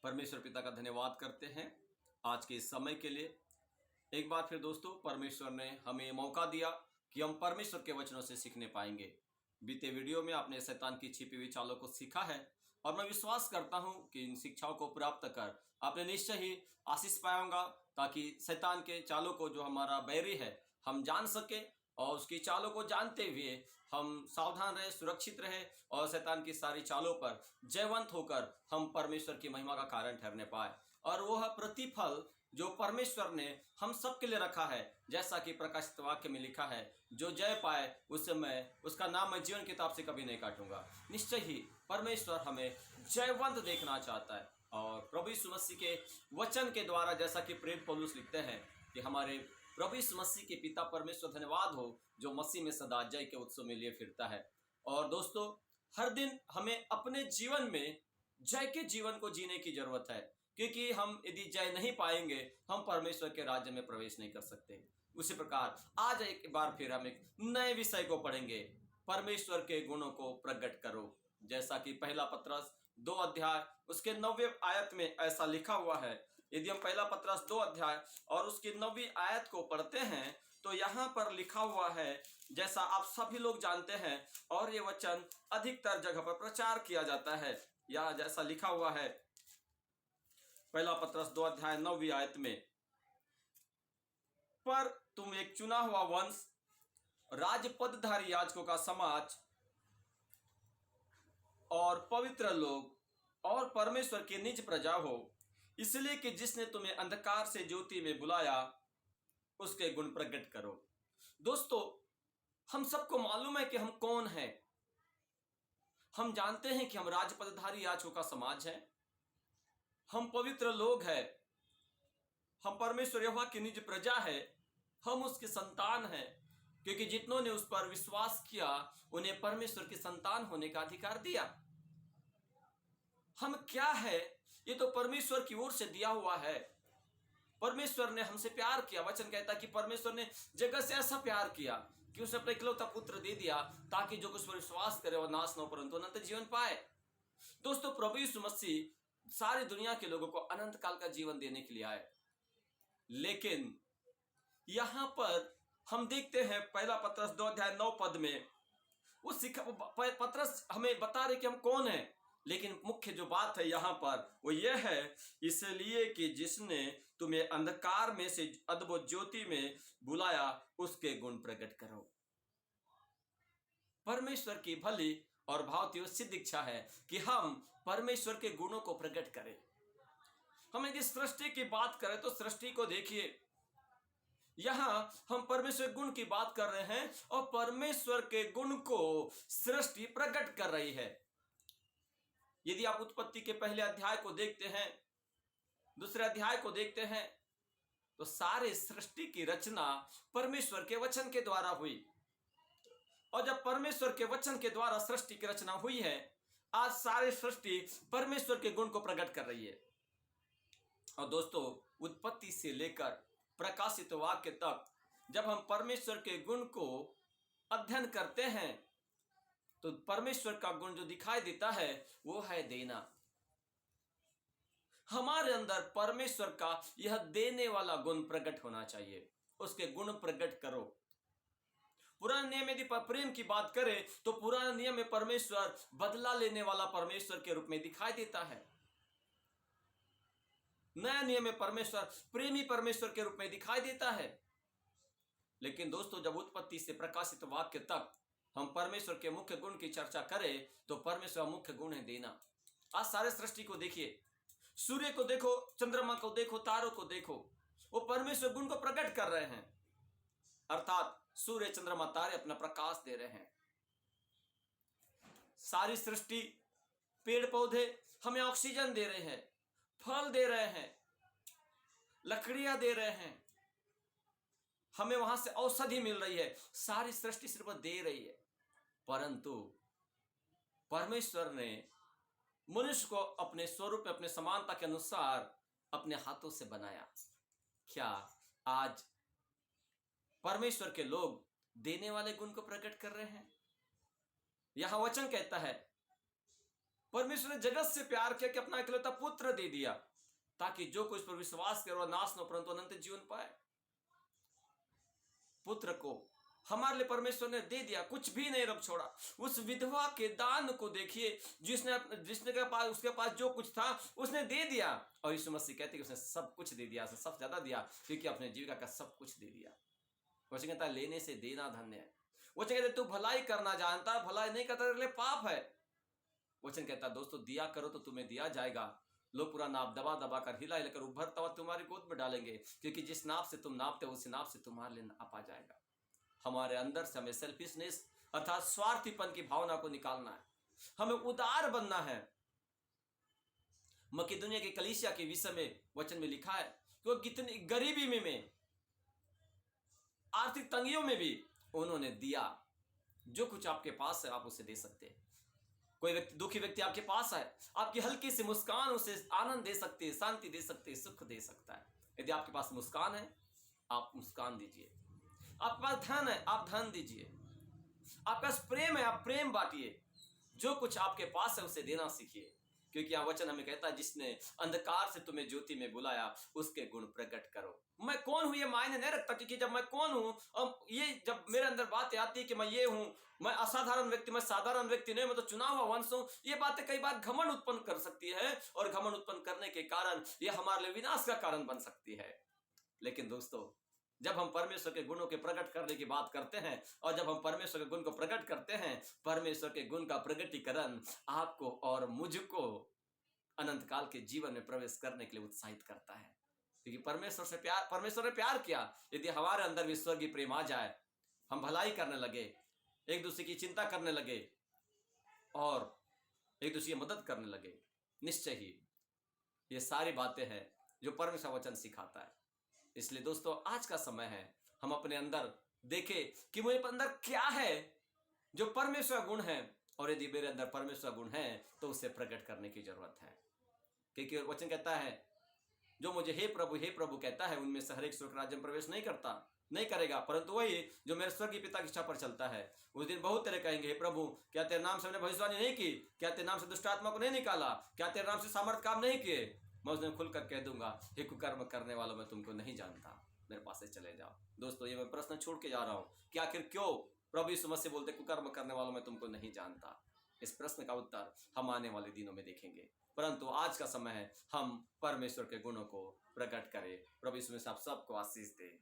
परमेश्वर पिता का धन्यवाद करते हैं आज के इस समय के लिए। एक बार फिर दोस्तों, परमेश्वर ने हमें मौका दिया कि हम परमेश्वर के वचनों से सीखने पाएंगे। बीते वीडियो में आपने शैतान की छिपी हुई चालों को सीखा है और मैं विश्वास करता हूं कि इन शिक्षाओं को प्राप्त कर आपने निश्चय ही आशीष पाया होगा, ताकि शैतान के चालों को, जो हमारा बैरी है, हम जान सके और उसकी चालों को जानते हुए हम सावधान रहे, सुरक्षित रहे और शैतान की सारी चालों पर जयवंत होकर हम परमेश्वर की महिमा का कारण ठहरने पाए। और वह प्रतिफल जो परमेश्वर ने हम सब के लिए रखा है, जैसा कि प्रकाशित वाक्य में लिखा है, जो जय पाए उससे मैं उसका नाम मैं जीवन किताब से कभी नहीं काटूंगा। निश्चय ही परमेश्वर हमें जयवंत देखना चाहता है और प्रभु यीशु मसीह के वचन के द्वारा, जैसा कि प्रेरित पौलुस लिखते हैं कि हमारे प्रभु यीशु मसीह के पिता परमेश्वर धन्यवाद हो, जो मसीह में सदा जय के उत्सव में लिए फिरता है। और दोस्तों, हर दिन हमें अपने जीवन में जय के जीवन को जीने की जरूरत है, क्योंकि हम यदि जय नहीं पाएंगे हम परमेश्वर के राज्य में प्रवेश नहीं कर सकते। उसी प्रकार आज एक बार फिर हम एक नए विषय को पढ़ेंगे, परमेश्वर के गुणों को प्रकट करो। जैसा कि पहला पत्रस 2 अध्याय उसके 9वें आयत में ऐसा लिखा हुआ है। यदि हम पहला पत्रस 2 अध्याय और उसकी 9वीं आयत को पढ़ते हैं तो यहाँ पर लिखा हुआ है, जैसा आप सभी लोग जानते हैं और ये वचन अधिकतर जगह पर प्रचार किया जाता है। या जैसा लिखा हुआ है पहला पत्रस 2 अध्याय 9वीं आयत में, पर तुम एक चुना हुआ वंश, राजपदधारी याजकों का समाज और पवित्र लोग और परमेश्वर की निज प्रजा हो, इसलिए कि जिसने तुम्हें अंधकार से ज्योति में बुलाया उसके गुण प्रकट करो। दोस्तों, हम सबको मालूम है कि हम कौन हैं। हम जानते हैं कि हम राजपदधारी याजकों का समाज है, हम पवित्र लोग हैं, हम परमेश्वर यहोवा की निज प्रजा है, हम उसके संतान हैं, क्योंकि जितनों ने उस पर विश्वास किया उन्हें परमेश्वर की संतान होने का अधिकार दिया। हम क्या है, ये तो परमेश्वर की ओर से दिया हुआ है। परमेश्वर ने हमसे प्यार किया। वचन कहता है कि परमेश्वर ने जगत से ऐसा प्यार किया कि उसने अपना इकलौता पुत्र दे दिया, ताकि जो कुछ पर विश्वास करे वह नाश न हो परंतु अनंत जीवन पाए। दोस्तों, प्रभु यीशु मसीह सारी दुनिया के लोगों को अनंत काल का जीवन देने के लिए आए, लेकिन यहां पर हम देखते हैं पहला पत्रस 2 अध्याय 9 पद में उस पत्रस हमें बता रहे कि हम कौन हैं, लेकिन मुख्य जो बात है यहां पर वो ये है, इसलिए कि जिसने तुम्हें अंधकार में से अद्भुत ज्योति में बुलाया उसके गुण प्रकट करो। परमेश्वर की भली और भावती सिद्ध इच्छा है कि हम परमेश्वर के गुणों को प्रकट करें। हम यदि सृष्टि की बात करें तो सृष्टि को देखिए, यहां हम परमेश्वर गुण की बात कर रहे हैं और परमेश्वर के गुण को सृष्टि प्रकट कर रही है। यदि आप उत्पत्ति के पहले अध्याय को देखते हैं, दूसरे अध्याय को देखते हैं, तो सारे सृष्टि की रचना परमेश्वर के वचन के द्वारा हुई। और जब परमेश्वर के वचन के द्वारा सृष्टि की रचना हुई है, आज सारी सृष्टि परमेश्वर के गुण को प्रकट कर रही है। और दोस्तों, उत्पत्ति से लेकर प्रकाशित वाक्य तक जब हम परमेश्वर के गुण को अध्ययन करते हैं तो परमेश्वर का गुण जो दिखाई देता है वो है देना। हमारे अंदर परमेश्वर का यह देने वाला गुण प्रकट होना चाहिए। उसके गुण प्रकट करो। पुराने नियम यदि प्रेम की बात करें तो पुराने नियम में परमेश्वर बदला लेने वाला परमेश्वर के रूप में दिखाई देता है। नया नियम में परमेश्वर प्रेमी परमेश्वर के रूप में दिखाई देता है। लेकिन दोस्तों, जब उत्पत्ति से प्रकाशित वाक्य तक हम परमेश्वर के मुख्य गुण की चर्चा करें तो परमेश्वर का मुख्य गुण है देना। आज सारे सृष्टि को देखिए, सूर्य को देखो, चंद्रमा को देखो, तारों को देखो, वो परमेश्वर गुण को प्रकट कर रहे हैं। अर्थात सूर्य, चंद्रमा, तारे अपना प्रकाश दे रहे हैं। सारी सृष्टि, पेड़ पौधे हमें ऑक्सीजन दे रहे हैं, फल दे रहे हैं, लकड़ियां दे रहे हैं, हमें वहां से औषधि मिल रही है। सारी सृष्टि सिर्फ दे रही है, परंतु परमेश्वर ने मनुष्य को अपने स्वरूप, अपने समानता के अनुसार अपने हाथों से बनाया। क्या आज परमेश्वर के लोग देने वाले गुण को प्रकट कर रहे हैं? यहां वचन कहता है परमेश्वर ने जगत से प्यार किया कि अपना इकलौता पुत्र दे दिया, ताकि जो कुछ पर विश्वास करे वह नाश न हो परंतु अनंत जीवन पाए। पुत्र को हमारे लिए परमेश्वर ने दे दिया, कुछ भी नहीं रख छोड़ा। उस विधवा के दान को देखिए, जिसने के पास, उसके पास जो कुछ था उसने दे दिया। और यीशु मसीह कहते हैं कि उसने सब कुछ दे दिया, सबसे ज्यादा दिया, क्योंकि अपने जीविका का सब कुछ दे दिया। वचन कहता है लेने से देना धन्य है। वचन कहता है तू भलाई करना जानता, भलाई नहीं करता तेरे लिए पाप है। वचन कहता है दोस्तों दिया करो तो तुम्हें दिया जाएगा। लोग पूरा नाप दबा दबा कर हिला हिलाकर उभरता हुआ तुम्हारी गोद में डालेंगे, क्योंकि जिस नाप से तुम नापते हो उसी नाप से तुम्हारे लिए नाप आ जाएगा। हमारे अंदर से हमें सेल्फिशनेस अर्थात स्वार्थीपन की भावना को निकालना है, हमें उदार बनना है। मकिदुनिया की कलीसिया के विषय में वचन में लिखा है कि वो कितनी गरीबी में आर्थिक तंगियों में भी उन्होंने दिया। जो कुछ आपके पास है आप उसे दे सकते हैं। कोई व्यक्ति, दुखी व्यक्ति आपके पास है, आपकी हल्की सी मुस्कान उसे आनंद दे सकती है, शांति दे सकती है, सुख दे सकता है। यदि आपके पास मुस्कान है आप मुस्कान दीजिए, आपके पास धन है आप धन दीजिए, आपके पास प्रेम है आप प्रेम बांटिए। जो कुछ आपके पास है उसे देना सीखिए, क्योंकि यह वचन हमें कहता है जिसने अंधकार से तुम्हें ज्योति में बुलाया उसके गुण प्रकट करो। मैं कौन हूं ये मायने नहीं रखता, क्योंकि जब मैं कौन हूं और ये जब मेरे अंदर बातें आती है कि मैं ये हूं, मैं असाधारण व्यक्ति, मैं साधारण व्यक्ति नहीं, मैं तो चुना हुआ वंश हूं, ये बातें कई बार घमंड उत्पन्न कर सकती है और घमंड उत्पन्न करने के कारण ये हमारे लिए विनाश का कारण बन सकती है। लेकिन दोस्तों जब हम परमेश्वर के गुणों के प्रकट करने की बात करते हैं और जब हम परमेश्वर के गुण को प्रकट करते हैं, परमेश्वर के गुण का प्रकटीकरण आपको और मुझको अनंत काल के जीवन में प्रवेश करने के लिए उत्साहित करता है। क्योंकि परमेश्वर ने प्यार किया। यदि हमारे अंदर भी स्वर्गीय प्रेम आ जाए, हम भलाई करने लगे, एक दूसरे की चिंता करने लगे और एक दूसरे की मदद करने लगे, निश्चय ही ये सारी बातें हैं जो परमेश्वर वचन सिखाता है। इसलिए दोस्तों आज का समय है हम अपने अंदर देखें कि मेरे अंदर क्या है जो परमेश्वर गुण है, और यदि मेरे अंदर परमेश्वर गुण है तो उसे प्रकट करने की जरूरत है। क्योंकि वचन कहता है जो मुझे हे प्रभु कहता है उनमें से हर एक स्वर्ग राज्य में प्रवेश नहीं करेगा, परंतु वही जो मेरे स्वर्गीय पिता की इच्छा पर चलता है। उस दिन बहुत तेरे कहेंगे हे प्रभु क्या तेरे नाम से हमने भविष्यवाणी नहीं की, क्या तेरे नाम से दुष्ट आत्मा को नहीं निकाला, क्या तेरे नाम से सामर्थ काम नहीं किए। मैं उस दिन खुलकर कह दूंगा हे कुकर्म करने वालों मैं तुमको नहीं जानता, मेरे पास से चले जाओ। दोस्तों ये मैं प्रश्न छोड़ के जा रहा हूँ कि आखिर क्यों प्रभु यीशु मसीह बोलते कुकर्म करने वालों मैं तुमको नहीं जानता। इस प्रश्न का उत्तर हम आने वाले दिनों में देखेंगे, परंतु आज का समय है हम परमेश्वर के गुणों को प्रकट करें। प्रभु यीशु मसीह आप सबको आशीष दे।